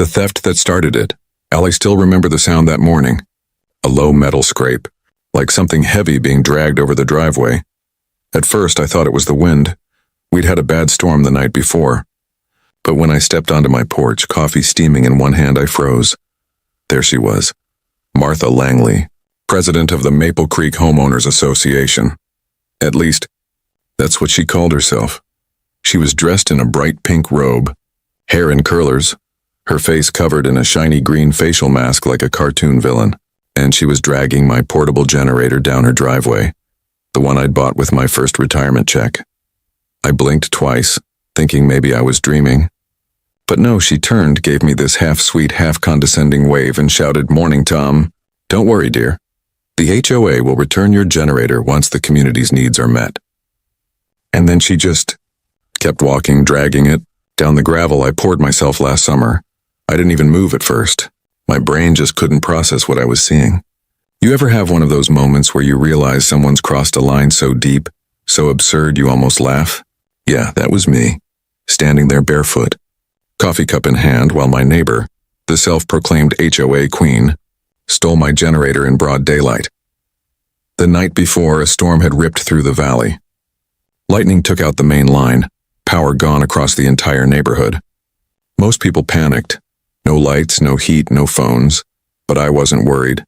The theft that started it. I still remember the sound that morning. A low metal scrape, like something heavy being dragged over the driveway. At first, I thought it was the wind. We'd had a bad storm the night before. But when I stepped onto my porch, coffee steaming in one hand, I froze. There she was. Martha Langley, president of the Maple Creek Homeowners Association. At least, that's what she called herself. She was dressed in a bright pink robe, hair in curlers, her face covered in a shiny green facial mask like a cartoon villain, and she was dragging my portable generator down her driveway, the one I'd bought with my first retirement check. I blinked twice, thinking maybe I was dreaming. But no, she turned, gave me this half-sweet, half-condescending wave and shouted, "Morning, Tom. Don't worry, dear. The HOA will return your generator once the community's needs are met." And then she just kept walking, dragging it, down the gravel I poured myself last summer. I didn't even move at first. My brain just couldn't process what I was seeing. You ever have one of those moments where you realize someone's crossed a line so deep, so absurd you almost laugh? Yeah, that was me, standing there barefoot, coffee cup in hand, while my neighbor, the self-proclaimed HOA queen, stole my generator in broad daylight. The night before, a storm had ripped through the valley. Lightning took out the main line, power gone across the entire neighborhood. Most people panicked. No lights, no heat, no phones. But I wasn't worried.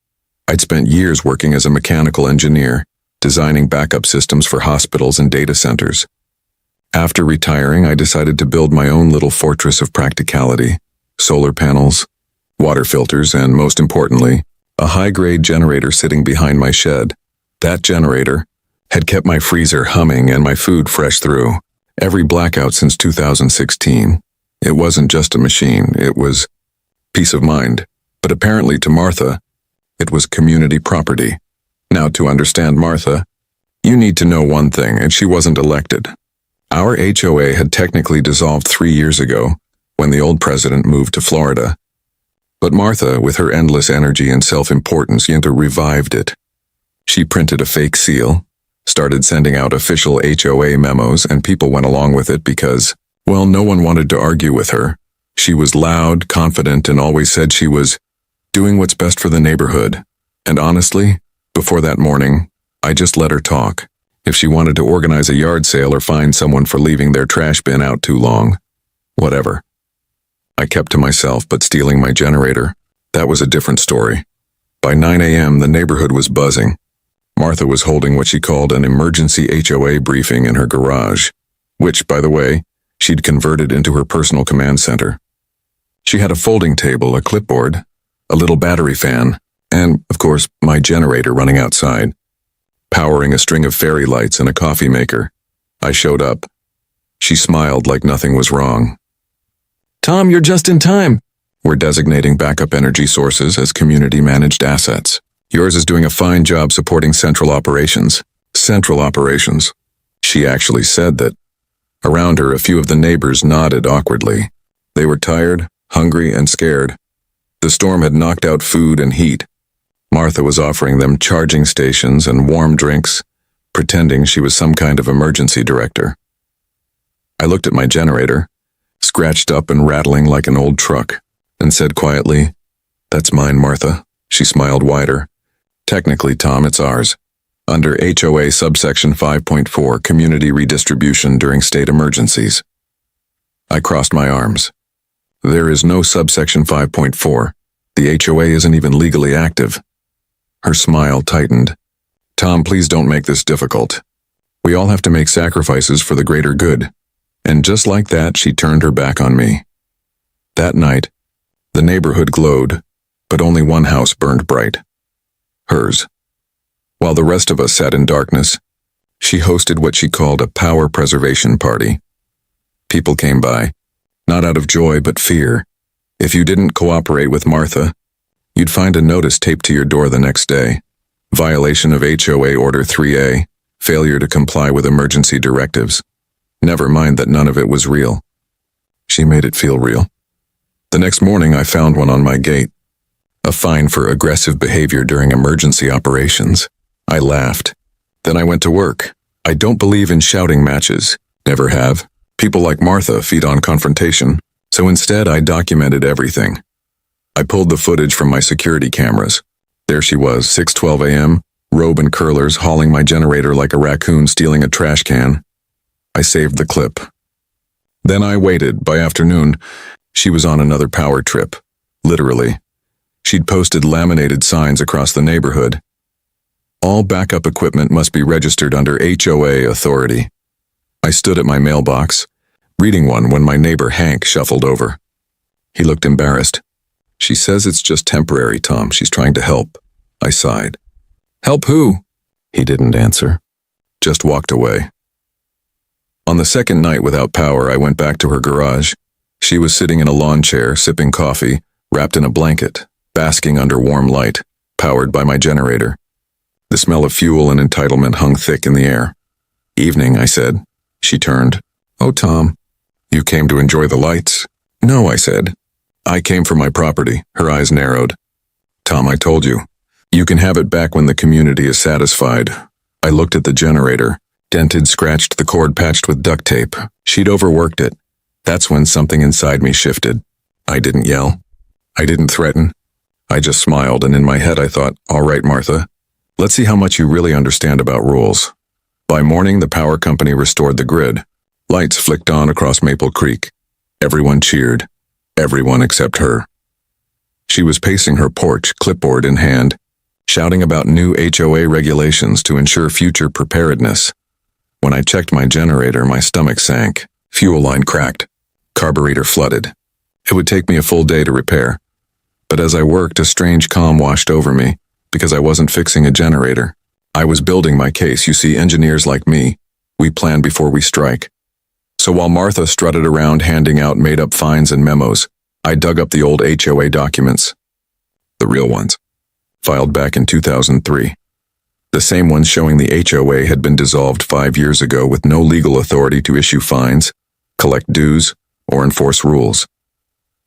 I'd spent years working as a mechanical engineer, designing backup systems for hospitals and data centers. After retiring, I decided to build my own little fortress of practicality: solar panels, water filters, and most importantly, a high-grade generator sitting behind my shed. That generator had kept my freezer humming and my food fresh through every blackout since 2016. It wasn't just a machine, it was peace of mind. But apparently to Martha, it was community property. Now, to understand Martha, you need to know one thing, and she wasn't elected. Our HOA had technically dissolved 3 years ago, when the old president moved to Florida. But Martha, with her endless energy and self-importance, revived it. She printed a fake seal, started sending out official HOA memos, and people went along with it because, well, no one wanted to argue with her. She was loud, confident, and always said she was doing what's best for the neighborhood. And honestly, before that morning, I just let her talk. If she wanted to organize a yard sale or find someone for leaving their trash bin out too long, whatever. I kept to myself, but stealing my generator, that was a different story. By 9 a.m., the neighborhood was buzzing. Martha was holding what she called an emergency HOA briefing in her garage, which, by the way, she'd converted into her personal command center. She had a folding table, a clipboard, a little battery fan, and, of course, my generator running outside, powering a string of fairy lights and a coffee maker. I showed up. She smiled like nothing was wrong. "Tom, you're just in time." We're designating backup energy sources as community-managed assets. Yours is doing a fine job supporting central operations. Central operations. She actually said that. Around her, a few of the neighbors nodded awkwardly. They were tired, hungry, and scared. The storm had knocked out food and heat. Martha was offering them charging stations and warm drinks, pretending she was some kind of emergency director. I looked at my generator, scratched up and rattling like an old truck, and said quietly, "That's mine, Martha." She smiled wider. "Technically, Tom, it's ours. Under HOA subsection 5.4, community redistribution during state emergencies." I crossed my arms. There is no subsection 5.4. The HOA isn't even legally active. Her smile tightened. "Tom, please don't make this difficult. We all have to make sacrifices for the greater good." And just like that, she turned her back on me. That night, the neighborhood glowed, but only one house burned bright. Hers. While the rest of us sat in darkness, she hosted what she called a power preservation party. People came by, not out of joy but fear. If you didn't cooperate with Martha, you'd find a notice taped to your door the next day. Violation of HOA Order 3A, failure to comply with emergency directives. Never mind that none of it was real. She made it feel real. The next morning I found one on my gate. A fine for aggressive behavior during emergency operations. I laughed. Then I went to work. I don't believe in shouting matches. Never have. People like Martha feed on confrontation. So instead, I documented everything. I pulled the footage from my security cameras. There she was, 6:12 a.m., robe and curlers, hauling my generator like a raccoon stealing a trash can. I saved the clip. Then I waited. By afternoon, she was on another power trip. Literally. She'd posted laminated signs across the neighborhood. All backup equipment must be registered under HOA authority. I stood at my mailbox, reading one when my neighbor Hank shuffled over. He looked embarrassed. She says it's just temporary, Tom. She's trying to help. I sighed. Help who? He didn't answer. Just walked away. On the second night without power, I went back to her garage. She was sitting in a lawn chair, sipping coffee, wrapped in a blanket, basking under warm light, powered by my generator. The smell of fuel and entitlement hung thick in the air. Evening, I said. She turned. Oh, Tom, you came to enjoy the lights? No, I said. I came for my property. Her eyes narrowed. Tom, I told you. You can have it back when the community is satisfied. I looked at the generator. Dented, scratched, the cord patched with duct tape. She'd overworked it. That's when something inside me shifted. I didn't yell. I didn't threaten. I just smiled, and in my head I thought, all right, Martha, let's see how much you really understand about rules. By morning, the power company restored the grid. Lights flicked on across Maple Creek. Everyone cheered. Everyone except her. She was pacing her porch, clipboard in hand, shouting about new HOA regulations to ensure future preparedness. When I checked my generator, my stomach sank. Fuel line cracked. Carburetor flooded. It would take me a full day to repair. But as I worked, a strange calm washed over me, because I wasn't fixing a generator. I was building my case. You see, engineers like me, we plan before we strike. So while Martha strutted around handing out made-up fines and memos, I dug up the old HOA documents. The real ones. Filed back in 2003. The same ones showing the HOA had been dissolved 5 years ago with no legal authority to issue fines, collect dues, or enforce rules.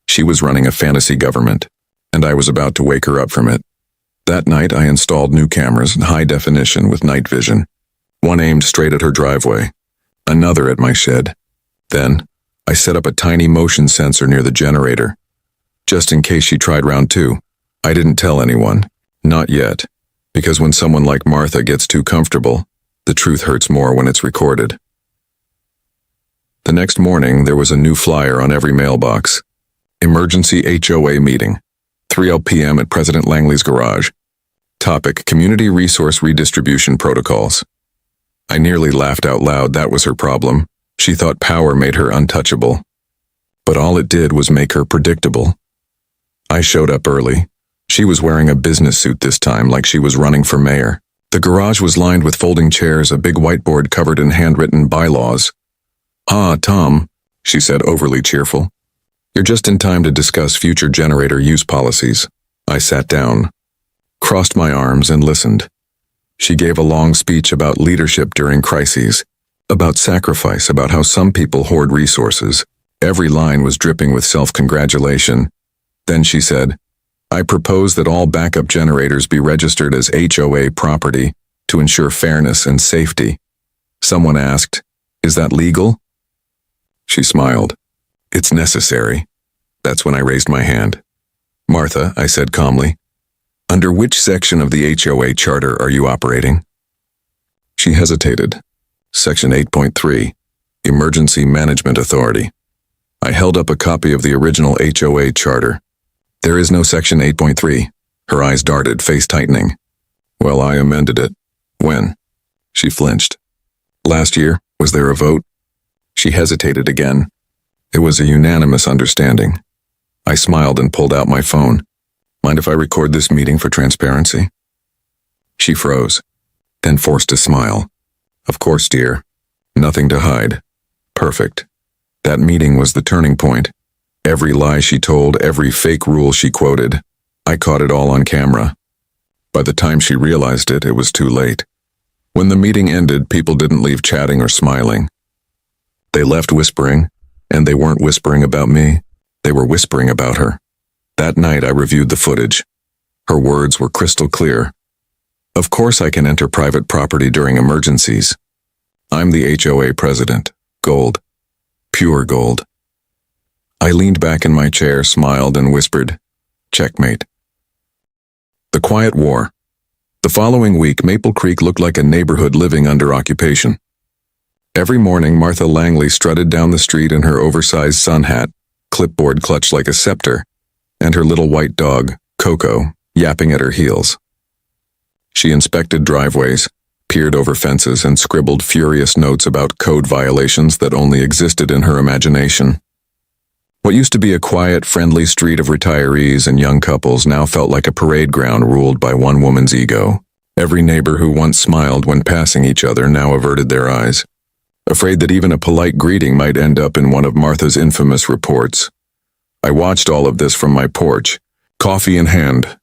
She was running a fantasy government, and I was about to wake her up from it. That night, I installed new cameras in high definition with night vision. One aimed straight at her driveway, another at my shed. Then, I set up a tiny motion sensor near the generator. Just in case she tried round two, I didn't tell anyone. Not yet. Because when someone like Martha gets too comfortable, the truth hurts more when it's recorded. The next morning, there was a new flyer on every mailbox. Emergency HOA meeting. 3 p.m. at President Langley's garage. Topic: Community Resource Redistribution Protocols. I nearly laughed out loud. That was her problem. She thought power made her untouchable. But all it did was make her predictable. I showed up early. She was wearing a business suit this time, like she was running for mayor. The garage was lined with folding chairs, a big whiteboard covered in handwritten bylaws. Ah, Tom, she said, overly cheerful. You're just in time to discuss future generator use policies. I sat down, crossed my arms, and listened. She gave a long speech about leadership during crises, about sacrifice, about how some people hoard resources. Every line was dripping with self-congratulation. Then she said, I propose that all backup generators be registered as HOA property to ensure fairness and safety. Someone asked, is that legal? She smiled. It's necessary. That's when I raised my hand. Martha, I said calmly, under which section of the HOA charter are you operating? She hesitated. Section 8.3, Emergency Management Authority. I held up a copy of the original HOA charter. There is no Section 8.3. Her eyes darted, face tightening. Well, I amended it. When? She flinched. Last year, was there a vote? She hesitated again. It was a unanimous understanding. I smiled and pulled out my phone. Mind if I record this meeting for transparency? She froze, then forced a smile. Of course, dear. Nothing to hide. Perfect. That meeting was the turning point. Every lie she told, every fake rule she quoted, I caught it all on camera. By the time she realized it, it was too late. When the meeting ended, people didn't leave chatting or smiling. They left whispering, and they weren't whispering about me. They were whispering about her. That night, I reviewed the footage. Her words were crystal clear. Of course I can enter private property during emergencies. I'm the HOA president. Gold. Pure gold. I leaned back in my chair, smiled, and whispered, "Checkmate." The Quiet War. The following week, Maple Creek looked like a neighborhood living under occupation. Every morning, Martha Langley strutted down the street in her oversized sun hat, clipboard clutched like a scepter, and her little white dog, Coco, yapping at her heels. She inspected driveways, peered over fences, and scribbled furious notes about code violations that only existed in her imagination. What used to be a quiet, friendly street of retirees and young couples now felt like a parade ground ruled by one woman's ego. Every neighbor who once smiled when passing each other now averted their eyes, afraid that even a polite greeting might end up in one of Martha's infamous reports. I watched all of this from my porch, coffee in hand,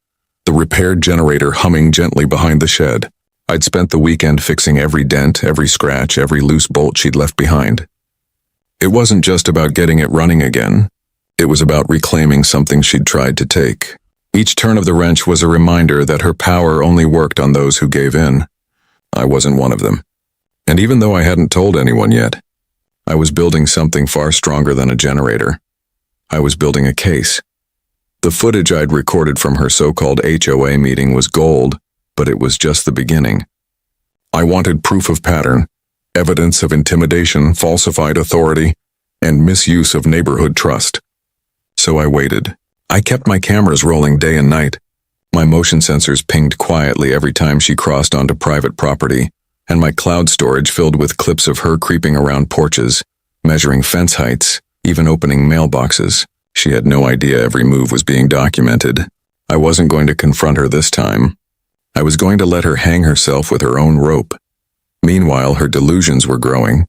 the repaired generator humming gently behind the shed. I'd spent the weekend fixing every dent, every scratch, every loose bolt she'd left behind. It wasn't just about getting it running again. It was about reclaiming something she'd tried to take. Each turn of the wrench was a reminder that her power only worked on those who gave in. I wasn't one of them. And even though I hadn't told anyone yet, I was building something far stronger than a generator. I was building a case. The footage I'd recorded from her so-called HOA meeting was gold, but it was just the beginning. I wanted proof of pattern, evidence of intimidation, falsified authority, and misuse of neighborhood trust. So I waited. I kept my cameras rolling day and night. My motion sensors pinged quietly every time she crossed onto private property, and my cloud storage filled with clips of her creeping around porches, measuring fence heights, even opening mailboxes. She had no idea every move was being documented. I wasn't going to confront her this time. I was going to let her hang herself with her own rope. Meanwhile, her delusions were growing.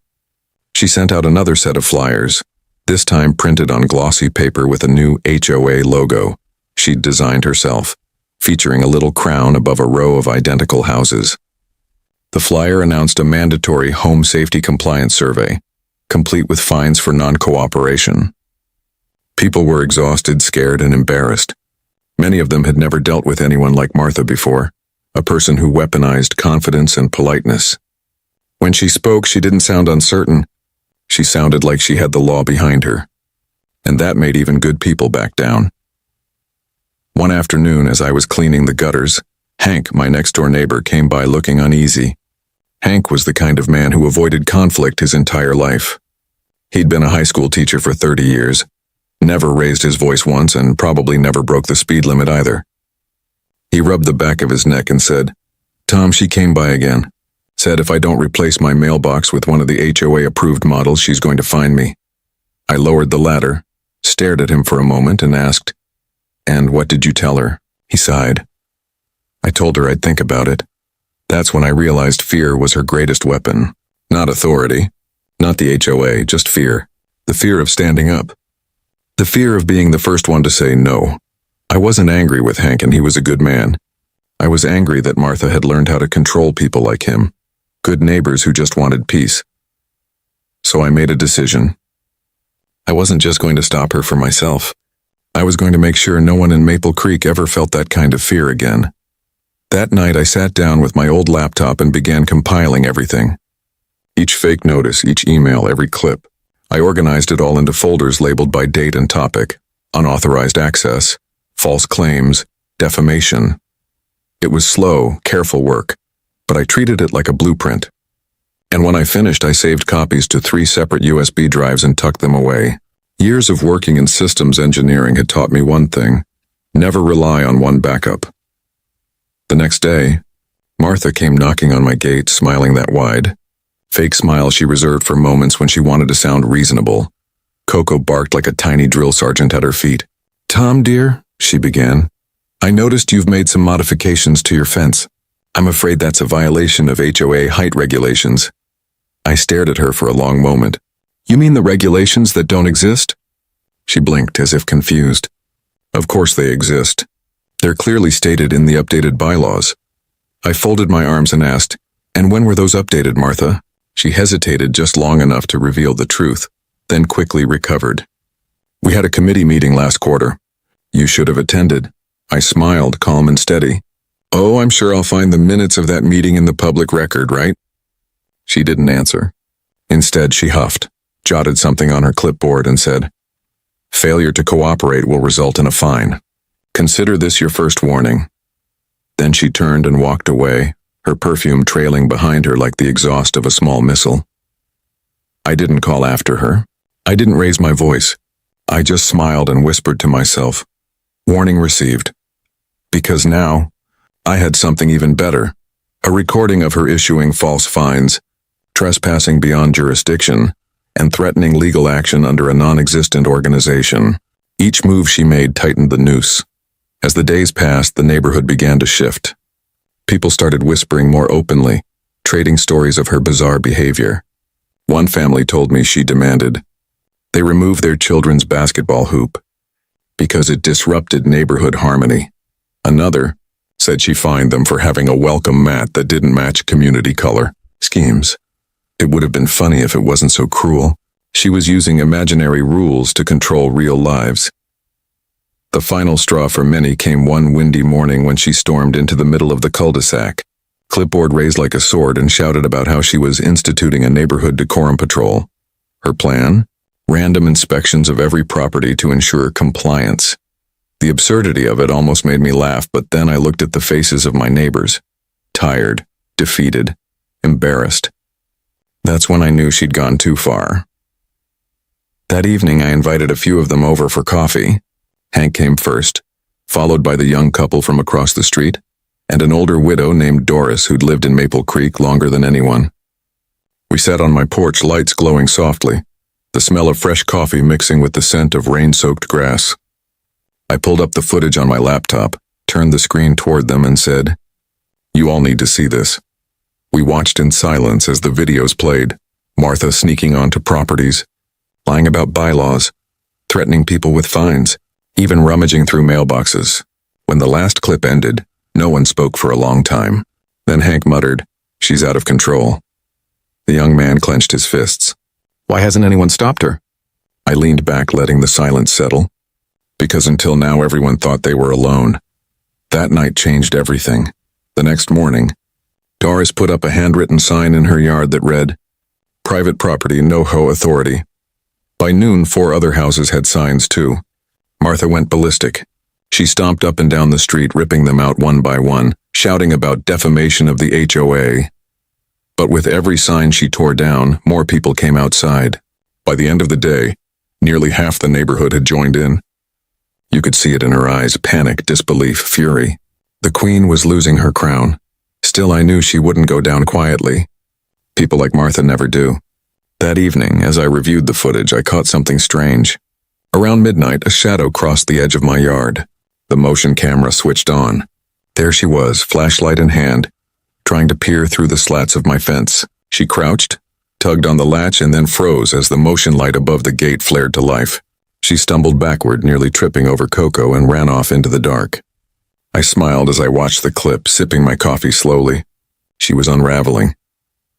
She sent out another set of flyers, this time printed on glossy paper with a new HOA logo she'd designed herself, featuring a little crown above a row of identical houses. The flyer announced a mandatory home safety compliance survey, complete with fines for non-cooperation. People were exhausted, scared, and embarrassed. Many of them had never dealt with anyone like Martha before, a person who weaponized confidence and politeness. When she spoke, she didn't sound uncertain. She sounded like she had the law behind her. And that made even good people back down. One afternoon, as I was cleaning the gutters, Hank, my next-door neighbor, came by looking uneasy. Hank was the kind of man who avoided conflict his entire life. He'd been a high school teacher for 30 years, never raised his voice once, and probably never broke the speed limit either. He rubbed the back of his neck and said, "Tom, she came by again. Said if I don't replace my mailbox with one of the HOA-approved models, she's going to fine me." I lowered the ladder, stared at him for a moment, and asked, "And what did you tell her?" He sighed. "I told her I'd think about it." That's when I realized fear was her greatest weapon. Not authority, not the HOA, just fear. The fear of standing up. The fear of being the first one to say no. I wasn't angry with Hank, and he was a good man. I was angry that Martha had learned how to control people like him. Good neighbors who just wanted peace. So I made a decision. I wasn't just going to stop her for myself. I was going to make sure no one in Maple Creek ever felt that kind of fear again. That night I sat down with my old laptop and began compiling everything. Each fake notice, each email, every clip. I organized it all into folders labeled by date and topic: unauthorized access, false claims, defamation. It was slow, careful work, but I treated it like a blueprint. And when I finished, I saved copies to 3 separate USB drives and tucked them away. Years of working in systems engineering had taught me one thing: never rely on one backup. The next day, Martha came knocking on my gate, smiling that wide, fake smile she reserved for moments when she wanted to sound reasonable. Coco barked like a tiny drill sergeant at her feet. "Tom, dear," she began, "I noticed you've made some modifications to your fence. I'm afraid that's a violation of HOA height regulations." I stared at her for a long moment. "You mean the regulations that don't exist?" She blinked as if confused. "Of course they exist. They're clearly stated in the updated bylaws." I folded my arms and asked, "And when were those updated, Martha?" She hesitated just long enough to reveal the truth, then quickly recovered. "We had a committee meeting last quarter. You should have attended." I smiled, calm and steady. "Oh, I'm sure I'll find the minutes of that meeting in the public record, right?" She didn't answer. Instead, she huffed, jotted something on her clipboard, and said, Failure to cooperate will result in a fine. Consider this your first warning." Then she turned and walked away, her perfume trailing behind her like the exhaust of a small missile. I didn't call after her. I didn't raise my voice. I just smiled and whispered to myself, "Warning received." Because now, I had something even better. A recording of her issuing false fines, trespassing beyond jurisdiction, and threatening legal action under a non-existent organization. Each move she made tightened the noose. As the days passed, the neighborhood began to shift. People started whispering more openly, trading stories of her bizarre behavior. One family told me she demanded they remove their children's basketball hoop because it disrupted neighborhood harmony. Another said she fined them for having a welcome mat that didn't match community color schemes. It would have been funny if it wasn't so cruel. She was using imaginary rules to control real lives. The final straw for many came one windy morning when she stormed into the middle of the cul-de-sac, clipboard raised like a sword, and shouted about how she was instituting a neighborhood decorum patrol. Her plan? Random inspections of every property to ensure compliance. The absurdity of it almost made me laugh, but then I looked at the faces of my neighbors. Tired, defeated, embarrassed. That's when I knew she'd gone too far. That evening I invited a few of them over for coffee. Hank came first, followed by the young couple from across the street, and an older widow named Doris who'd lived in Maple Creek longer than anyone. We sat on my porch, lights glowing softly, the smell of fresh coffee mixing with the scent of rain-soaked grass. I pulled up the footage on my laptop, turned the screen toward them, and said, "You all need to see this." We watched in silence as the videos played, Martha sneaking onto properties, lying about bylaws, threatening people with fines, even rummaging through mailboxes. When the last clip ended, no one spoke for a long time. Then Hank muttered, "She's out of control." The young man clenched his fists. "Why hasn't anyone stopped her?" I leaned back, letting the silence settle. Because until now everyone thought they were alone. That night changed everything. The next morning, Doris put up a handwritten sign in her yard that read, "Private property, no ho authority." By noon, 4 other houses had signs too. Martha went ballistic. She stomped up and down the street, ripping them out one by one, shouting about defamation of the HOA. But with every sign she tore down, more people came outside. By the end of the day, nearly half the neighborhood had joined in. You could see it in her eyes, panic, disbelief, fury. The queen was losing her crown. Still, I knew she wouldn't go down quietly. People like Martha never do. That evening, as I reviewed the footage, I caught something strange. Around midnight, a shadow crossed the edge of my yard. The motion camera switched on. There she was, flashlight in hand, trying to peer through the slats of my fence. She crouched, tugged on the latch, and then froze as the motion light above the gate flared to life. She stumbled backward, nearly tripping over Coco, and ran off into the dark. I smiled as I watched the clip, sipping my coffee slowly. She was unraveling.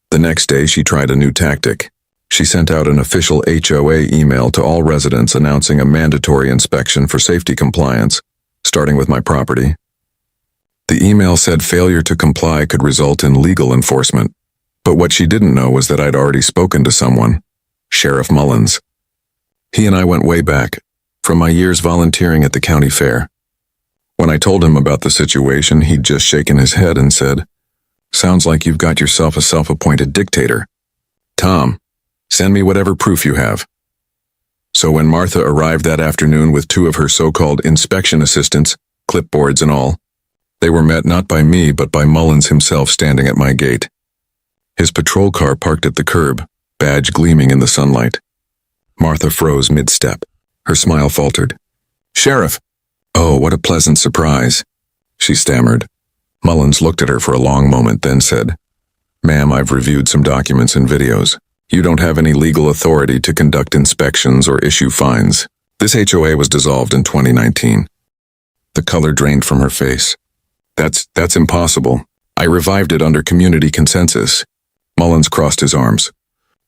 The next day, she tried a new tactic. She sent out an official HOA email to all residents announcing a mandatory inspection for safety compliance, starting with my property. The email said failure to comply could result in legal enforcement, but what she didn't know was that I'd already spoken to someone, Sheriff Mullins. He and I went way back, from my years volunteering at the county fair. When I told him about the situation, he'd just shaken his head and said, "Sounds like you've got yourself a self-appointed dictator. Tom, send me whatever proof you have." So when Martha arrived that afternoon with 2 of her so-called inspection assistants, clipboards and all, they were met not by me but by Mullins himself standing at my gate. His patrol car parked at the curb, badge gleaming in the sunlight. Martha froze mid-step. Her smile faltered. "Sheriff." "Oh, what a pleasant surprise," she stammered. Mullins looked at her for a long moment, then said, "Ma'am, I've reviewed some documents and videos. You don't have any legal authority to conduct inspections or issue fines. This HOA was dissolved in 2019. The color drained from her face. That's impossible. I revived it under community consensus." Mullins crossed his arms.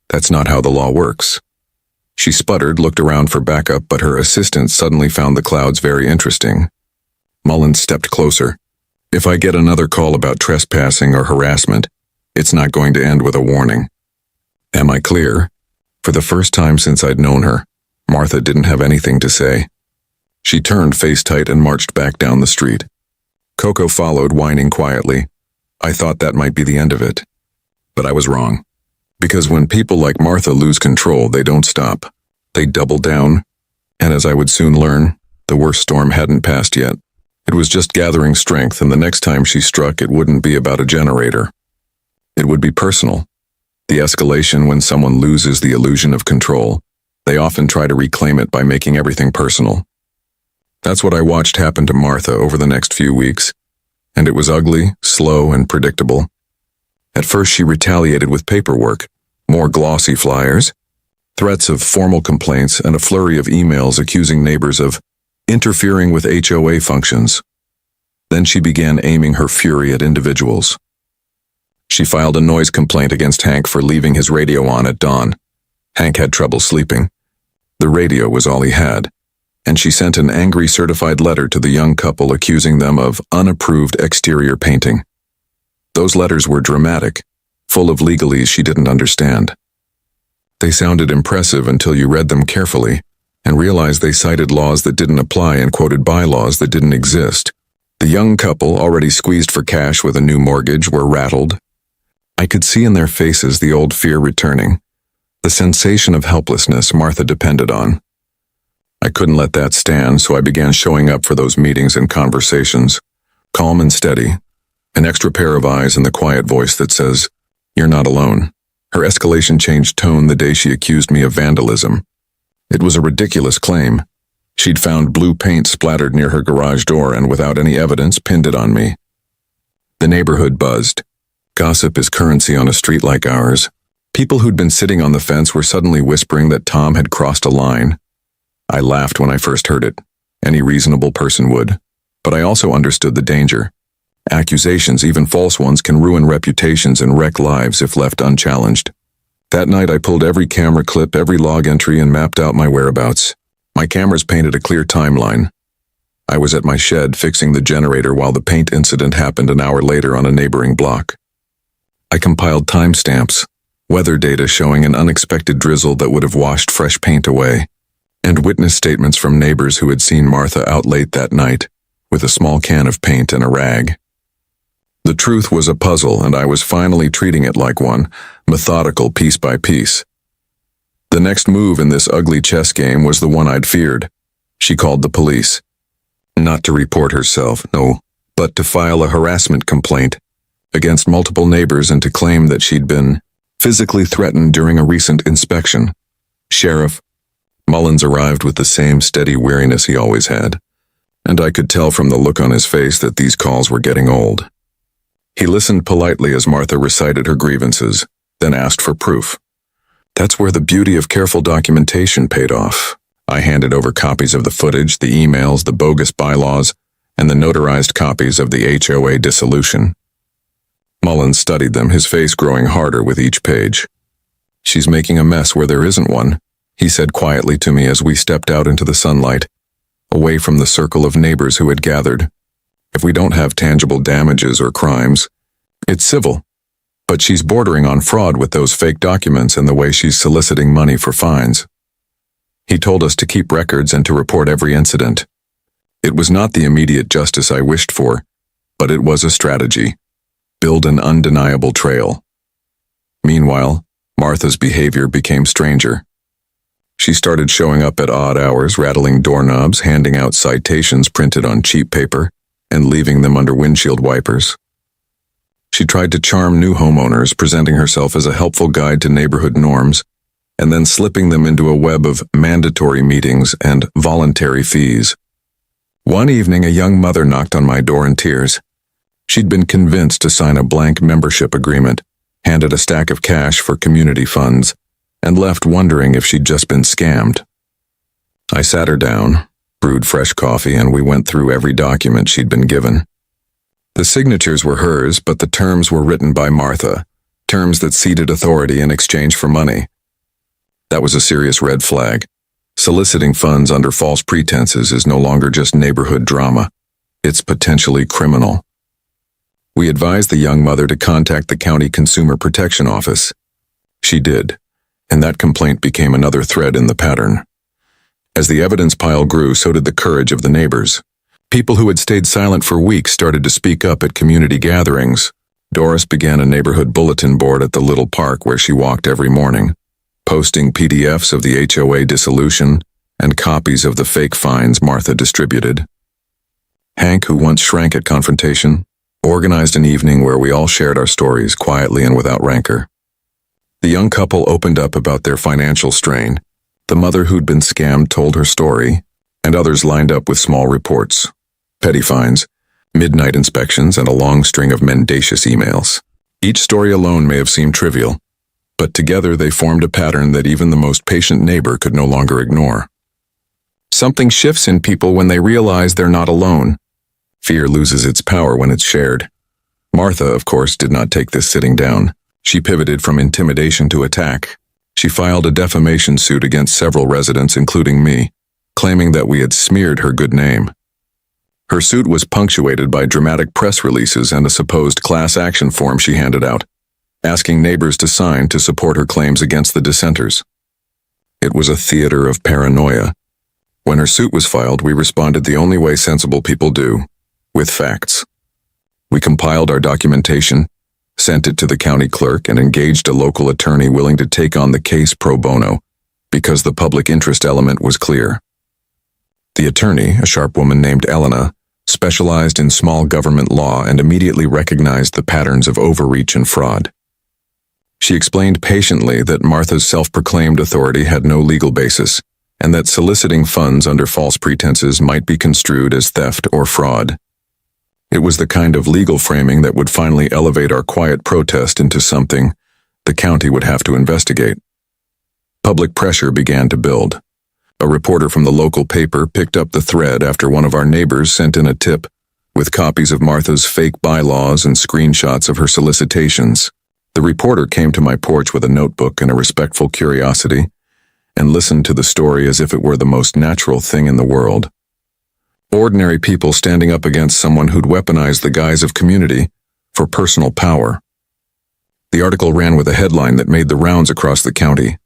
"That's not how the law works." She sputtered, looked around for backup, but her assistant suddenly found the clouds very interesting. Mullins stepped closer. "If I get another call about trespassing or harassment, it's not going to end with a warning. Am I clear?" For the first time since I'd known her, Martha didn't have anything to say. She turned face tight and marched back down the street. Coco followed, whining quietly. I thought that might be the end of it. But I was wrong. Because when people like Martha lose control, they don't stop. They double down. And as I would soon learn, the worst storm hadn't passed yet. It was just gathering strength, and the next time she struck, it wouldn't be about a generator. It would be personal. The escalation when someone loses the illusion of control. They often try to reclaim it by making everything personal. That's what I watched happen to Martha over the next few weeks. And it was ugly, slow, and predictable. At first she retaliated with paperwork, more glossy flyers, threats of formal complaints, and a flurry of emails accusing neighbors of interfering with HOA functions. Then she began aiming her fury at individuals. She filed a noise complaint against Hank for leaving his radio on at dawn. Hank had trouble sleeping. The radio was all he had, and she sent an angry certified letter to the young couple accusing them of unapproved exterior painting. Those letters were dramatic, full of legalese she didn't understand. They sounded impressive until you read them carefully and realized they cited laws that didn't apply and quoted bylaws that didn't exist. The young couple, already squeezed for cash with a new mortgage, were rattled. I could see in their faces the old fear returning, the sensation of helplessness Martha depended on. I couldn't let that stand, so I began showing up for those meetings and conversations, calm and steady, an extra pair of eyes and the quiet voice that says, "You're not alone." Her escalation changed tone the day she accused me of vandalism. It was a ridiculous claim. She'd found blue paint splattered near her garage door and without any evidence pinned it on me. The neighborhood buzzed. Gossip is currency on a street like ours. People who'd been sitting on the fence were suddenly whispering that Tom had crossed a line. I laughed when I first heard it. Any reasonable person would. But I also understood the danger. Accusations, even false ones, can ruin reputations and wreck lives if left unchallenged. That night I pulled every camera clip, every log entry, and mapped out my whereabouts. My cameras painted a clear timeline. I was at my shed fixing the generator while the paint incident happened an hour later on a neighboring block. I compiled timestamps, weather data showing an unexpected drizzle that would have washed fresh paint away, and witness statements from neighbors who had seen Martha out late that night, with a small can of paint and a rag. The truth was a puzzle, and I was finally treating it like one, methodical piece by piece. The next move in this ugly chess game was the one I'd feared. She called the police. Not to report herself, no, but to file a harassment complaint against multiple neighbors and to claim that she'd been physically threatened during a recent inspection. Sheriff Mullins arrived with the same steady weariness he always had, and I could tell from the look on his face that these calls were getting old. He listened politely as Martha recited her grievances, then asked for proof. That's where the beauty of careful documentation paid off. I handed over copies of the footage, the emails, the bogus bylaws, and the notarized copies of the HOA dissolution. Mullins studied them, his face growing harder with each page. "She's making a mess where there isn't one," he said quietly to me as we stepped out into the sunlight, away from the circle of neighbors who had gathered. If we don't have tangible damages or crimes, it's civil. But she's bordering on fraud with those fake documents and the way she's soliciting money for fines. He told us to keep records and to report every incident. It was not the immediate justice I wished for, but it was a strategy. Build an undeniable trail. Meanwhile, Martha's behavior became stranger. She started showing up at odd hours, rattling doorknobs, handing out citations printed on cheap paper, and leaving them under windshield wipers. She tried to charm new homeowners, presenting herself as a helpful guide to neighborhood norms, and then slipping them into a web of mandatory meetings and voluntary fees. One evening, a young mother knocked on my door in tears. She'd been convinced to sign a blank membership agreement, handed a stack of cash for community funds, and left wondering if she'd just been scammed. I sat her down, brewed fresh coffee, and we went through every document she'd been given. The signatures were hers, but the terms were written by Martha, terms that ceded authority in exchange for money. That was a serious red flag. Soliciting funds under false pretenses is no longer just neighborhood drama. It's potentially criminal. We advised the young mother to contact the County Consumer Protection Office. She did, and that complaint became another thread in the pattern. As the evidence pile grew, so did the courage of the neighbors. People who had stayed silent for weeks started to speak up at community gatherings. Doris began a neighborhood bulletin board at the little park where she walked every morning, posting PDFs of the HOA dissolution and copies of the fake fines Martha distributed. Hank, who once shrank at confrontation, organized an evening where we all shared our stories quietly and without rancor. The young couple opened up about their financial strain. The mother who'd been scammed told her story, and others lined up with small reports, petty fines, midnight inspections, and a long string of mendacious emails. Each story alone may have seemed trivial, but together they formed a pattern that even the most patient neighbor could no longer ignore. Something shifts in people when they realize they're not alone. Fear loses its power when it's shared. Martha, of course, did not take this sitting down. She pivoted from intimidation to attack. She filed a defamation suit against several residents, including me, claiming that we had smeared her good name. Her suit was punctuated by dramatic press releases and a supposed class action form she handed out, asking neighbors to sign to support her claims against the dissenters. It was a theater of paranoia. When her suit was filed, we responded the only way sensible people do, with facts. We compiled our documentation, sent it to the county clerk, and engaged a local attorney willing to take on the case pro bono, because the public interest element was clear. The attorney, a sharp woman named Elena, specialized in small government law and immediately recognized the patterns of overreach and fraud. She explained patiently that Martha's self-proclaimed authority had no legal basis, and that soliciting funds under false pretenses might be construed as theft or fraud. It was the kind of legal framing that would finally elevate our quiet protest into something the county would have to investigate. Public pressure began to build. A reporter from the local paper picked up the thread after one of our neighbors sent in a tip with copies of Martha's fake bylaws and screenshots of her solicitations. The reporter came to my porch with a notebook and a respectful curiosity and listened to the story as if it were the most natural thing in the world. Ordinary people standing up against someone who'd weaponized the guise of community for personal power. The article ran with a headline that made the rounds across the county.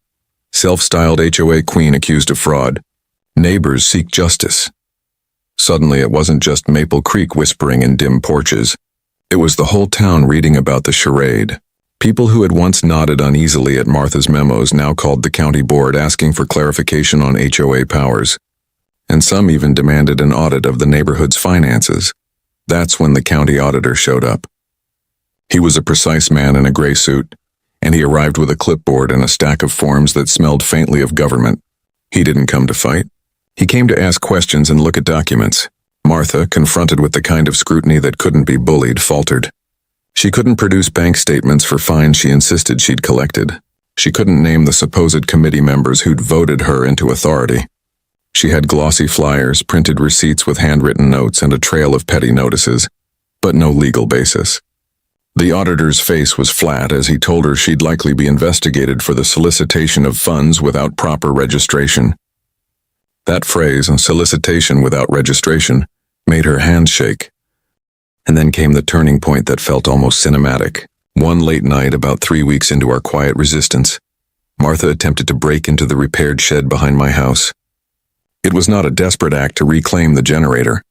Self-styled HOA queen accused of fraud. Neighbors seek justice. Suddenly, it wasn't just Maple Creek whispering in dim porches. It was the whole town reading about the charade. People who had once nodded uneasily at Martha's memos now called the county board asking for clarification on HOA powers. And some even demanded an audit of the neighborhood's finances. That's when the county auditor showed up. He was a precise man in a gray suit, and he arrived with a clipboard and a stack of forms that smelled faintly of government. He didn't come to fight. He came to ask questions and look at documents. Martha, confronted with the kind of scrutiny that couldn't be bullied, faltered. She couldn't produce bank statements for fines she insisted she'd collected. She couldn't name the supposed committee members who'd voted her into authority. She had glossy flyers, printed receipts with handwritten notes, and a trail of petty notices, but no legal basis. The auditor's face was flat as he told her she'd likely be investigated for the solicitation of funds without proper registration. That phrase, solicitation without registration, made her hands shake. And then came the turning point that felt almost cinematic. One late night, about 3 weeks into our quiet resistance, Martha attempted to break into the repaired shed behind my house. It was not a desperate act to reclaim the generator.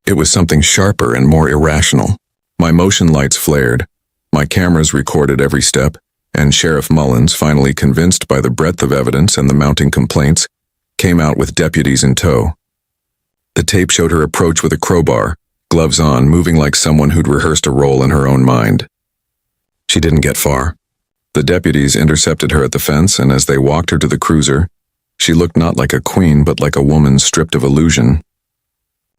It was something sharper and more irrational. My motion lights flared. My cameras recorded every step, and Sheriff Mullins, finally convinced by the breadth of evidence and the mounting complaints, came out with deputies in tow. The tape showed her approach with a crowbar, gloves on, moving like someone who'd rehearsed a role in her own mind. She didn't get far. The deputies intercepted her at the fence, and as they walked her to the cruiser, she looked not like a queen but like a woman stripped of illusion.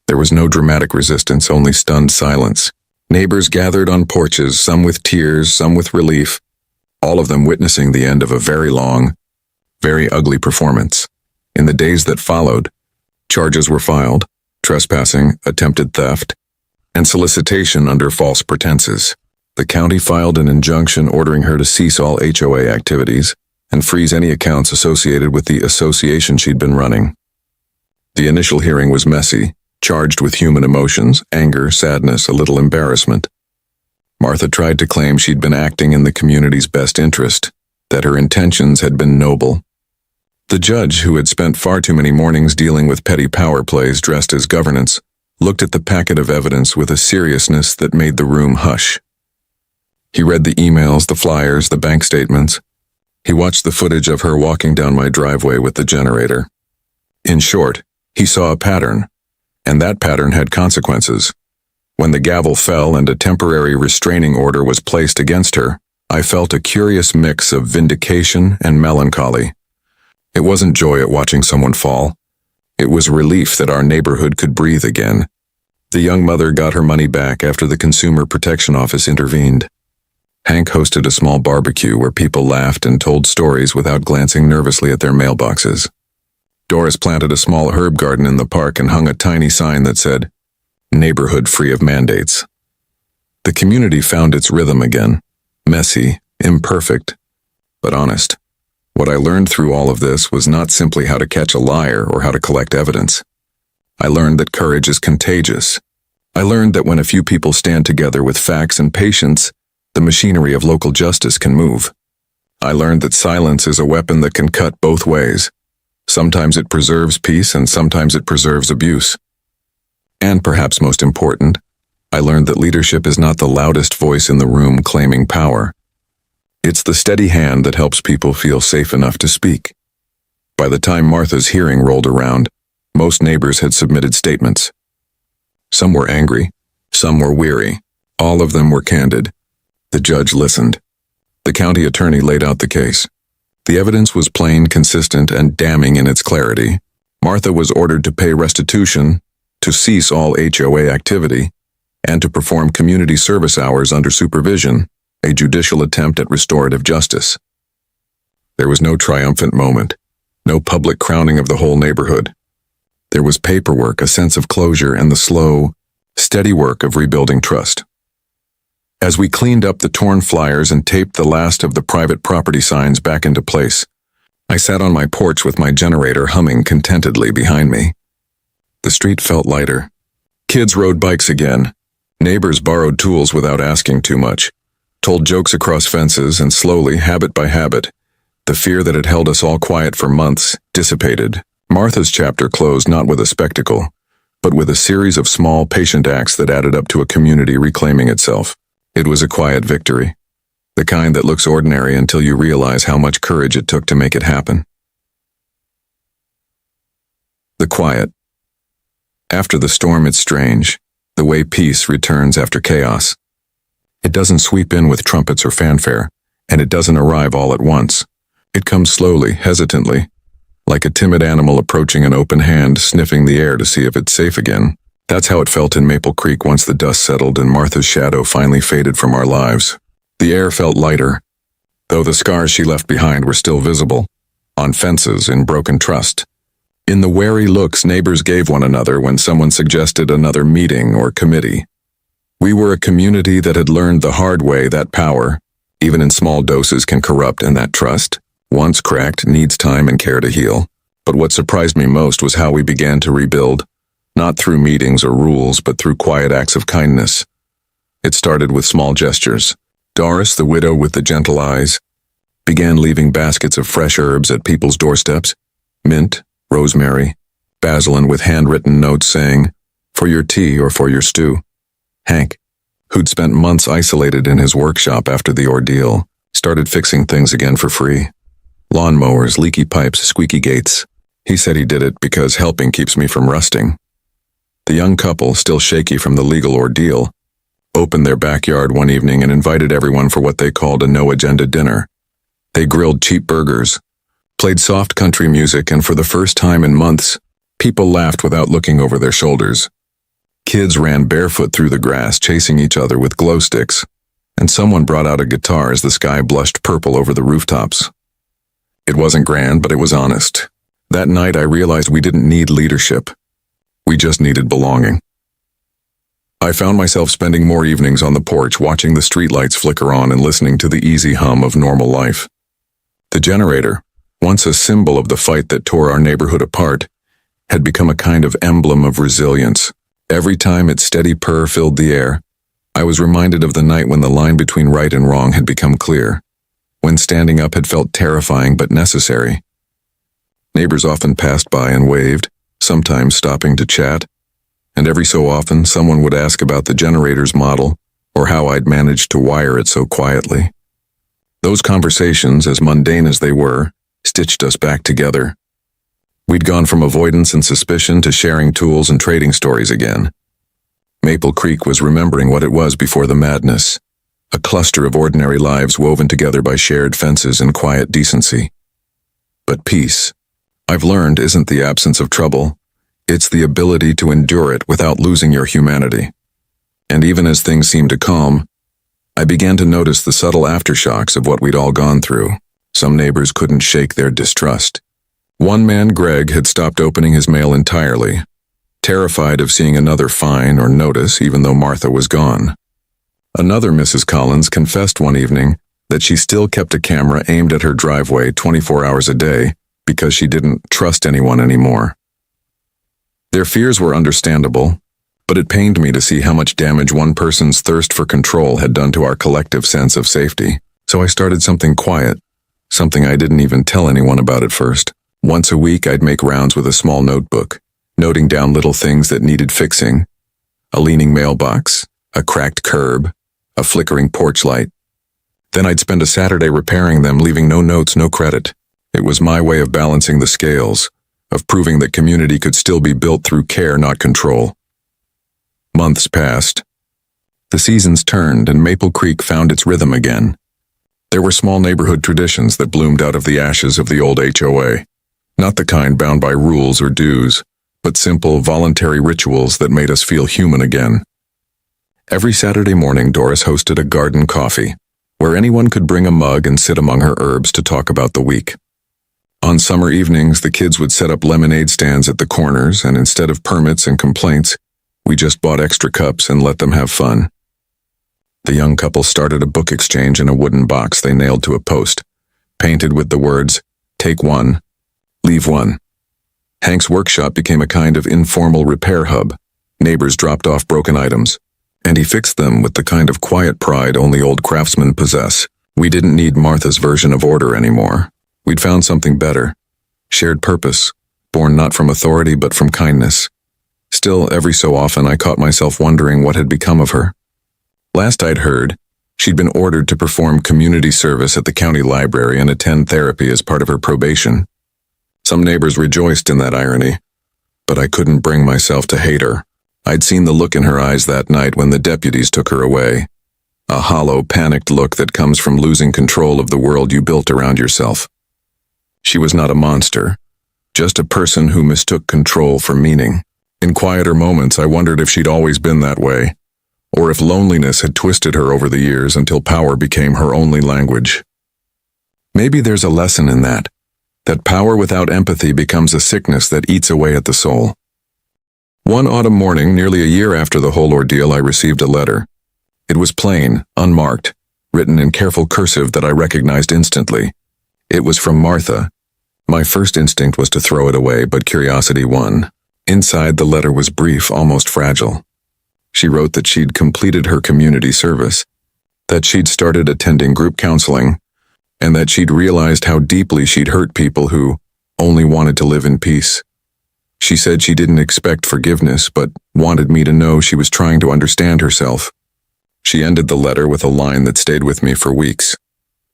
There was no dramatic resistance, only stunned silence. Neighbors gathered on porches, some with tears, some with relief, all of them witnessing the end of a very long, very ugly performance. In the days that followed, charges were filed: trespassing, attempted theft, and solicitation under false pretenses. The county filed an injunction ordering her to cease all HOA activities and freeze any accounts associated with the association she'd been running. The initial hearing was messy, charged with human emotions, anger, sadness, a little embarrassment. Martha tried to claim she'd been acting in the community's best interest, that her intentions had been noble. The judge, who had spent far too many mornings dealing with petty power plays dressed as governance, looked at the packet of evidence with a seriousness that made the room hush. He read the emails, the flyers, the bank statements. He watched the footage of her walking down my driveway with the generator. In short, he saw a pattern, and that pattern had consequences. When the gavel fell and a temporary restraining order was placed against her, I felt a curious mix of vindication and melancholy. It wasn't joy at watching someone fall. It was relief that our neighborhood could breathe again. The young mother got her money back after the Consumer Protection Office intervened. Hank hosted a small barbecue where people laughed and told stories without glancing nervously at their mailboxes. Doris planted a small herb garden in the park and hung a tiny sign that said, "Neighborhood free of mandates." The community found its rhythm again, messy, imperfect, but honest. What I learned through all of this was not simply how to catch a liar or how to collect evidence. I learned that courage is contagious. I learned that when a few people stand together with facts and patience, the machinery of local justice can move. I learned that silence is a weapon that can cut both ways. Sometimes it preserves peace and sometimes it preserves abuse. And perhaps most important, I learned that leadership is not the loudest voice in the room claiming power. It's the steady hand that helps people feel safe enough to speak. By the time Martha's hearing rolled around, most neighbors had submitted statements. Some were angry, some were weary, all of them were candid. The judge listened. The county attorney laid out the case. The evidence was plain, consistent, and damning in its clarity. Martha was ordered to pay restitution, to cease all HOA activity, and to perform community service hours under supervision, a judicial attempt at restorative justice. There was no triumphant moment, no public crowning of the whole neighborhood. There was paperwork, a sense of closure, and the slow, steady work of rebuilding trust. As we cleaned up the torn flyers and taped the last of the private property signs back into place, I sat on my porch with my generator humming contentedly behind me. The street felt lighter. Kids rode bikes again. Neighbors borrowed tools without asking too much, told jokes across fences, and slowly, habit by habit, the fear that had held us all quiet for months dissipated. Martha's chapter closed not with a spectacle, but with a series of small, patient acts that added up to a community reclaiming itself. It was a quiet victory, the kind that looks ordinary until you realize how much courage it took to make it happen. The quiet. After the storm, it's strange, the way peace returns after chaos. It doesn't sweep in with trumpets or fanfare, and it doesn't arrive all at once. It comes slowly, hesitantly, like a timid animal approaching an open hand, sniffing the air to see if it's safe again. That's how it felt in Maple Creek once the dust settled and Martha's shadow finally faded from our lives. The air felt lighter, though the scars she left behind were still visible, on fences, in broken trust. In the wary looks neighbors gave one another when someone suggested another meeting or committee. We were a community that had learned the hard way that power, even in small doses, can corrupt, and that trust, once cracked, needs time and care to heal. But what surprised me most was how we began to rebuild, not through meetings or rules, but through quiet acts of kindness. It started with small gestures. Doris, the widow with the gentle eyes, began leaving baskets of fresh herbs at people's doorsteps, mint, rosemary, basil, and with handwritten notes saying, "For your tea or for your stew." Hank, who'd spent months isolated in his workshop after the ordeal, started fixing things again for free. Lawnmowers, leaky pipes, squeaky gates. He said he did it because helping keeps me from rusting. The young couple, still shaky from the legal ordeal, opened their backyard one evening and invited everyone for what they called a no-agenda dinner. They grilled cheap burgers, played soft country music, and for the first time in months, people laughed without looking over their shoulders. Kids ran barefoot through the grass, chasing each other with glow sticks, and someone brought out a guitar as the sky blushed purple over the rooftops. It wasn't grand, but it was honest. That night I realized we didn't need leadership. We just needed belonging. I found myself spending more evenings on the porch, watching the streetlights flicker on and listening to the easy hum of normal life. The generator, once a symbol of the fight that tore our neighborhood apart, had become a kind of emblem of resilience. Every time its steady purr filled the air, I was reminded of the night when the line between right and wrong had become clear, when standing up had felt terrifying but necessary. Neighbors often passed by and waved, sometimes stopping to chat, and every so often someone would ask about the generator's model or how I'd managed to wire it so quietly. Those conversations, as mundane as they were, stitched us back together. We'd gone from avoidance and suspicion to sharing tools and trading stories again. Maple Creek was remembering what it was before the madness, a cluster of ordinary lives woven together by shared fences and quiet decency. But peace, I've learned, isn't the absence of trouble. It's the ability to endure it without losing your humanity. And even as things seemed to calm, I began to notice the subtle aftershocks of what we'd all gone through. Some neighbors couldn't shake their distrust. One man, Greg, had stopped opening his mail entirely, terrified of seeing another fine or notice even though Martha was gone. Another Mrs. Collins confessed one evening that she still kept a camera aimed at her driveway 24 hours a day because she didn't trust anyone anymore. Their fears were understandable, but it pained me to see how much damage one person's thirst for control had done to our collective sense of safety. So I started something quiet, something I didn't even tell anyone about at first. Once a week, I'd make rounds with a small notebook, noting down little things that needed fixing: a leaning mailbox, a cracked curb, a flickering porch light. Then I'd spend a Saturday repairing them, leaving no notes, no credit. It was my way of balancing the scales, of proving that community could still be built through care, not control. Months passed. The seasons turned, and Maple Creek found its rhythm again. There were small neighborhood traditions that bloomed out of the ashes of the old HOA. Not the kind bound by rules or dues, but simple, voluntary rituals that made us feel human again. Every Saturday morning, Doris hosted a garden coffee, where anyone could bring a mug and sit among her herbs to talk about the week. On summer evenings, the kids would set up lemonade stands at the corners, and instead of permits and complaints, we just bought extra cups and let them have fun. The young couple started a book exchange in a wooden box they nailed to a post, painted with the words, "Take one, leave one." Hank's workshop became a kind of informal repair hub. Neighbors dropped off broken items, and he fixed them with the kind of quiet pride only old craftsmen possess. We didn't need Martha's version of order anymore. We'd found something better. Shared purpose, born not from authority but from kindness. Still, every so often I caught myself wondering what had become of her. Last I'd heard, she'd been ordered to perform community service at the county library and attend therapy as part of her probation. Some neighbors rejoiced in that irony, but I couldn't bring myself to hate her. I'd seen the look in her eyes that night when the deputies took her away. A hollow, panicked look that comes from losing control of the world you built around yourself. She was not a monster, just a person who mistook control for meaning. In quieter moments, I wondered if she'd always been that way, or if loneliness had twisted her over the years until power became her only language. Maybe there's a lesson in that power without empathy becomes a sickness that eats away at the soul. One autumn morning, nearly a year after the whole ordeal, I received a letter. It was plain, unmarked, written in careful cursive that I recognized instantly. It was from Martha. My first instinct was to throw it away, but curiosity won. Inside, the letter was brief, almost fragile. She wrote that she'd completed her community service, that she'd started attending group counseling, and that she'd realized how deeply she'd hurt people who only wanted to live in peace. She said she didn't expect forgiveness, but wanted me to know she was trying to understand herself. She ended the letter with a line that stayed with me for weeks.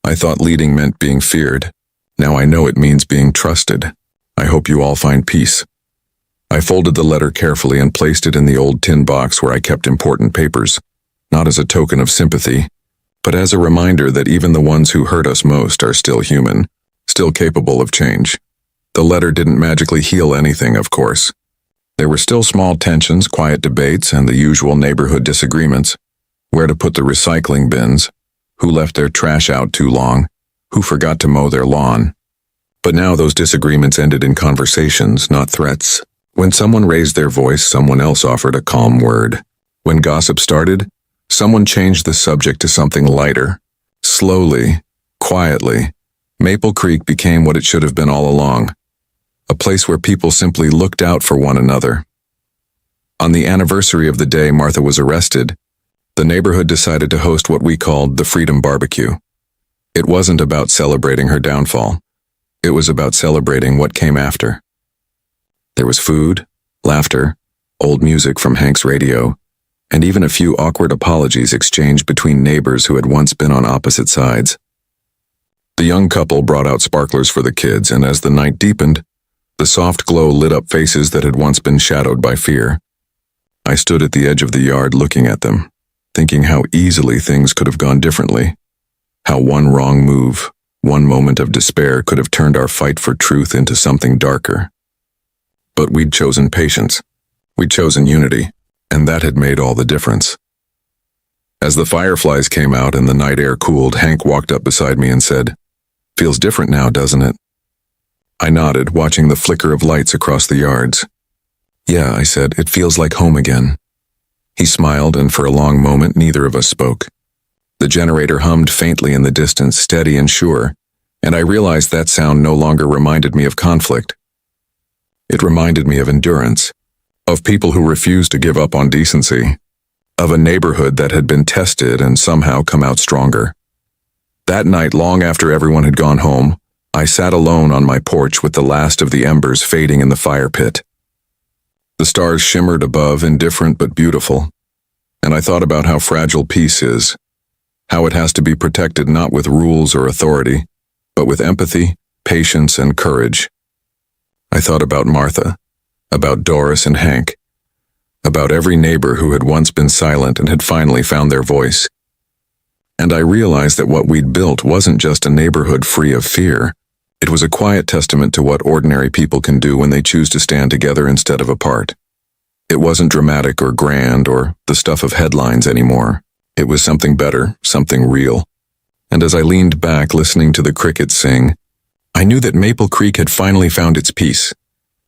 I thought leading meant being feared. Now I know it means being trusted. I hope you all find peace. I folded the letter carefully and placed it in the old tin box where I kept important papers, not as a token of sympathy, but as a reminder that even the ones who hurt us most are still human, still capable of change. The letter didn't magically heal anything, of course. There were still small tensions, quiet debates, and the usual neighborhood disagreements. Where to put the recycling bins, who left their trash out too long, who forgot to mow their lawn. But now those disagreements ended in conversations, not threats. When someone raised their voice, someone else offered a calm word. When gossip started, someone changed the subject to something lighter. Slowly, quietly, Maple Creek became what it should have been all along. A place where people simply looked out for one another. On the anniversary of the day Martha was arrested, the neighborhood decided to host what we called the Freedom Barbecue. It wasn't about celebrating her downfall. It was about celebrating what came after. There was food, laughter, old music from Hank's radio, and even a few awkward apologies exchanged between neighbors who had once been on opposite sides. The young couple brought out sparklers for the kids, and as the night deepened, the soft glow lit up faces that had once been shadowed by fear. I stood at the edge of the yard looking at them, thinking how easily things could have gone differently, how one wrong move, one moment of despair could have turned our fight for truth into something darker. But we'd chosen patience, we'd chosen unity, and that had made all the difference. As the fireflies came out and the night air cooled, Hank walked up beside me and said, "Feels different now, doesn't it?" I nodded, watching the flicker of lights across the yards. "Yeah," I said, "it feels like home again." He smiled, and for a long moment neither of us spoke. The generator hummed faintly in the distance, steady and sure, and I realized that sound no longer reminded me of conflict. It reminded me of endurance, of people who refused to give up on decency, of a neighborhood that had been tested and somehow come out stronger. That night, long after everyone had gone home, I sat alone on my porch with the last of the embers fading in the fire pit. The stars shimmered above, indifferent but beautiful, and I thought about how fragile peace is, how it has to be protected not with rules or authority, but with empathy, patience, and courage. I thought about Martha, about Doris and Hank, about every neighbor who had once been silent and had finally found their voice. And I realized that what we'd built wasn't just a neighborhood free of fear. It was a quiet testament to what ordinary people can do when they choose to stand together instead of apart. It wasn't dramatic or grand or the stuff of headlines anymore. It was something better, something real. And as I leaned back listening to the crickets sing, I knew that Maple Creek had finally found its peace,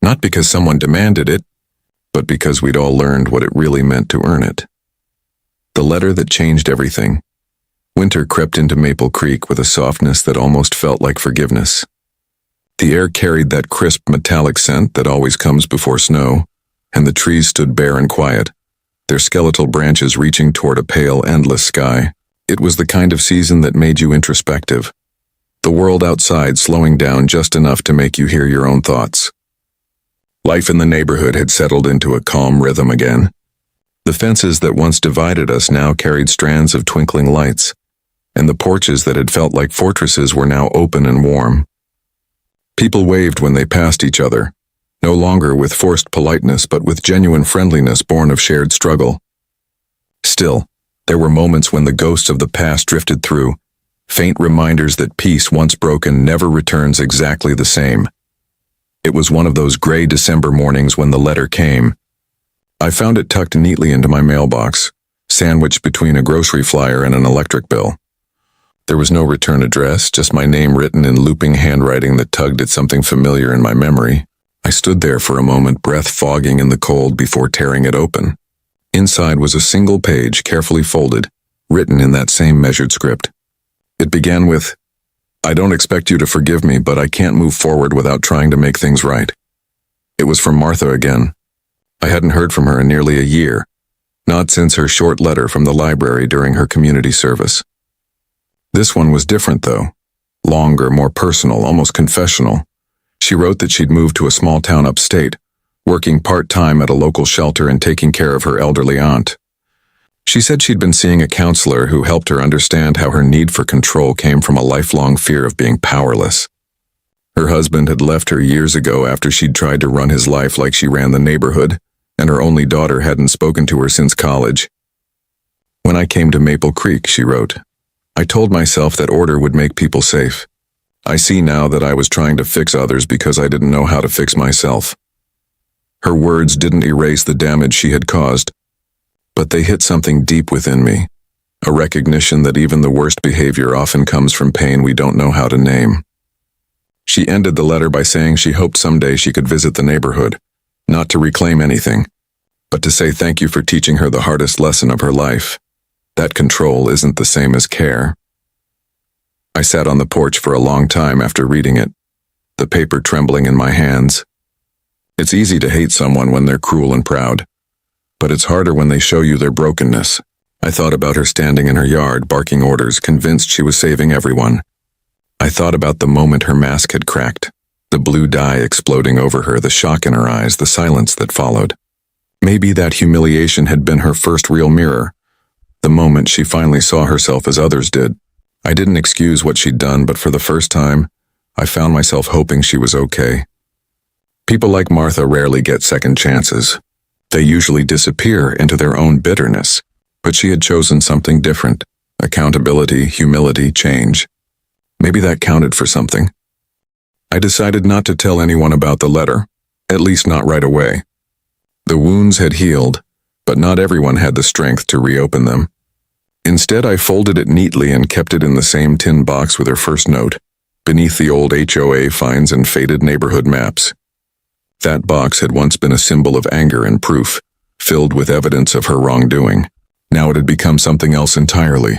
not because someone demanded it, but because we'd all learned what it really meant to earn it. The letter that changed everything. Winter crept into Maple Creek with a softness that almost felt like forgiveness. The air carried that crisp metallic scent that always comes before snow, and the trees stood bare and quiet, their skeletal branches reaching toward a pale, endless sky. It was the kind of season that made you introspective, the world outside slowing down just enough to make you hear your own thoughts. Life in the neighborhood had settled into a calm rhythm again. The fences that once divided us now carried strands of twinkling lights, and the porches that had felt like fortresses were now open and warm. People waved when they passed each other, no longer with forced politeness but with genuine friendliness born of shared struggle. Still, there were moments when the ghosts of the past drifted through, faint reminders that peace once broken never returns exactly the same. It was one of those gray December mornings when the letter came. I found it tucked neatly into my mailbox, sandwiched between a grocery flyer and an electric bill. There was no return address, just my name written in looping handwriting that tugged at something familiar in my memory. I stood there for a moment, breath fogging in the cold before tearing it open. Inside was a single page, carefully folded, written in that same measured script. It began with, "I don't expect you to forgive me, but I can't move forward without trying to make things right." It was from Martha again. I hadn't heard from her in nearly a year, not since her short letter from the library during her community service. This one was different, though. Longer, more personal, almost confessional. She wrote that she'd moved to a small town upstate, working part-time at a local shelter and taking care of her elderly aunt. She said she'd been seeing a counselor who helped her understand how her need for control came from a lifelong fear of being powerless. Her husband had left her years ago after she'd tried to run his life like she ran the neighborhood, and her only daughter hadn't spoken to her since college. "When I came to Maple Creek," she wrote, "I told myself that order would make people safe. I see now that I was trying to fix others because I didn't know how to fix myself." Her words didn't erase the damage she had caused, but they hit something deep within me, a recognition that even the worst behavior often comes from pain we don't know how to name. She ended the letter by saying she hoped someday she could visit the neighborhood, not to reclaim anything, but to say thank you for teaching her the hardest lesson of her life. That control isn't the same as care. I sat on the porch for a long time after reading it, the paper trembling in my hands. It's easy to hate someone when they're cruel and proud, but it's harder when they show you their brokenness. I thought about her standing in her yard, barking orders, convinced she was saving everyone. I thought about the moment her mask had cracked, the blue dye exploding over her, the shock in her eyes, the silence that followed. Maybe that humiliation had been her first real mirror, the moment she finally saw herself as others did. I didn't excuse what she'd done, but for the first time, I found myself hoping she was okay. People like Martha rarely get second chances. They usually disappear into their own bitterness, but she had chosen something different: accountability, humility, change. Maybe that counted for something. I decided not to tell anyone about the letter, at least not right away. The wounds had healed, but not everyone had the strength to reopen them. Instead, I folded it neatly and kept it in the same tin box with her first note, beneath the old HOA fines and faded neighborhood maps. That box had once been a symbol of anger and proof, filled with evidence of her wrongdoing. Now it had become something else entirely,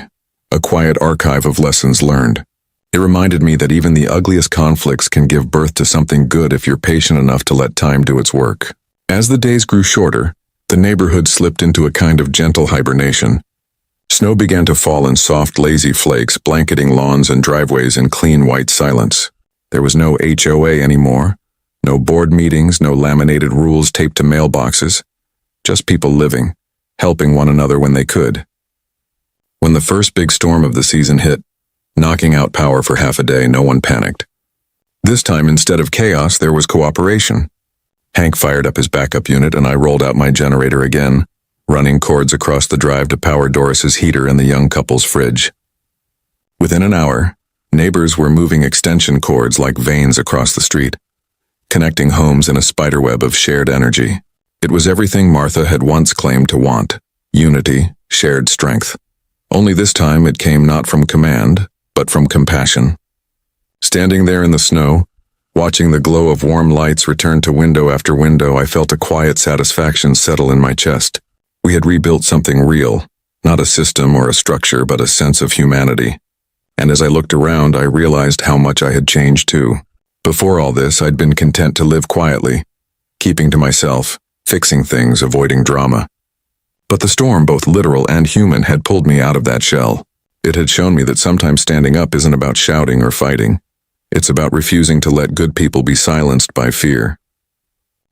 a quiet archive of lessons learned. It reminded me that even the ugliest conflicts can give birth to something good if you're patient enough to let time do its work. As the days grew shorter, the neighborhood slipped into a kind of gentle hibernation. Snow began to fall in soft, lazy flakes, blanketing lawns and driveways in clean white silence. There was no HOA anymore, no board meetings, no laminated rules taped to mailboxes, just people living, helping one another when they could. When the first big storm of the season hit, knocking out power for half a day, no one panicked. This time, instead of chaos, there was cooperation. Hank fired up his backup unit and I rolled out my generator again, running cords across the drive to power Doris's heater and the young couple's fridge. Within an hour, neighbors were moving extension cords like veins across the street, connecting homes in a spiderweb of shared energy. It was everything Martha had once claimed to want: unity, shared strength. Only this time it came not from command, but from compassion. Standing there in the snow, watching the glow of warm lights return to window after window, I felt a quiet satisfaction settle in my chest. We had rebuilt something real, not a system or a structure, but a sense of humanity. And as I looked around, I realized how much I had changed too. Before all this, I'd been content to live quietly, keeping to myself, fixing things, avoiding drama. But the storm, both literal and human, had pulled me out of that shell. It had shown me that sometimes standing up isn't about shouting or fighting. It's about refusing to let good people be silenced by fear.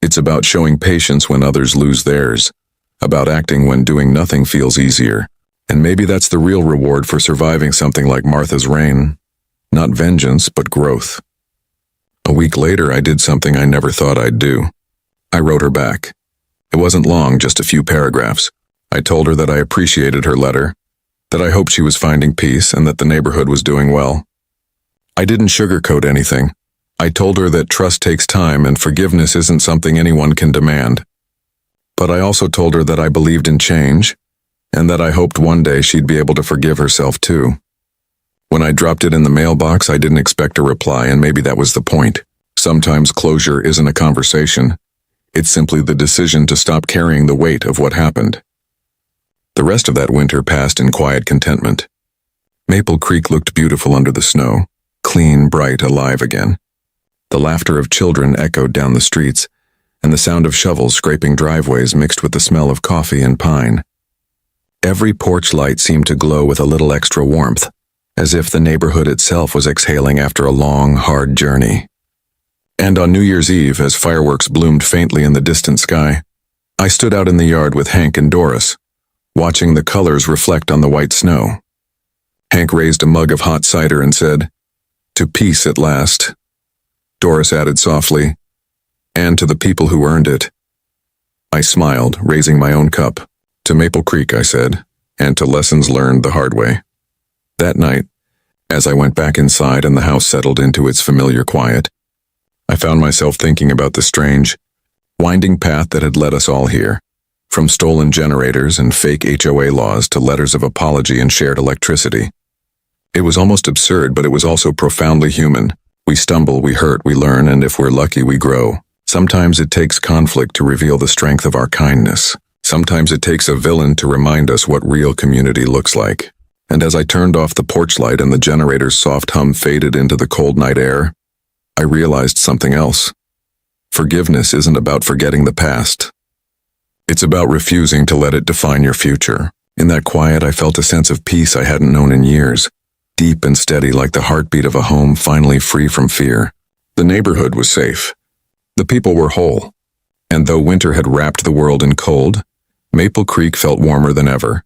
It's about showing patience when others lose theirs, about acting when doing nothing feels easier. And maybe that's the real reward for surviving something like Martha's reign. Not vengeance, but growth. A week later, I did something I never thought I'd do. I wrote her back. It wasn't long, just a few paragraphs. I told her that I appreciated her letter, that I hoped she was finding peace, and that the neighborhood was doing well. I didn't sugarcoat anything. I told her that trust takes time and forgiveness isn't something anyone can demand. But I also told her that I believed in change, and that I hoped one day she'd be able to forgive herself too. When I dropped it in the mailbox, I didn't expect a reply, and maybe that was the point. Sometimes closure isn't a conversation. It's simply the decision to stop carrying the weight of what happened. The rest of that winter passed in quiet contentment. Maple Creek looked beautiful under the snow, clean, bright, alive again. The laughter of children echoed down the streets, and the sound of shovels scraping driveways mixed with the smell of coffee and pine. Every porch light seemed to glow with a little extra warmth, as if the neighborhood itself was exhaling after a long, hard journey. And on New Year's Eve, as fireworks bloomed faintly in the distant sky, I stood out in the yard with Hank and Doris, watching the colors reflect on the white snow. Hank raised a mug of hot cider and said, "To peace at last." Doris added softly, "And to the people who earned it." I smiled, raising my own cup. "To Maple Creek," I said, "and to lessons learned the hard way." That night, as I went back inside and the house settled into its familiar quiet, I found myself thinking about the strange, winding path that had led us all here, from stolen generators and fake HOA laws to letters of apology and shared electricity. It was almost absurd, but it was also profoundly human. We stumble, we hurt, we learn, and if we're lucky, we grow. Sometimes it takes conflict to reveal the strength of our kindness. Sometimes it takes a villain to remind us what real community looks like. And as I turned off the porch light and the generator's soft hum faded into the cold night air, I realized something else. Forgiveness isn't about forgetting the past. It's about refusing to let it define your future. In that quiet, I felt a sense of peace I hadn't known in years. deep and steady like the heartbeat of a home finally free from fear. The neighborhood was safe. The people were whole. And though winter had wrapped the world in cold, Maple Creek felt warmer than ever.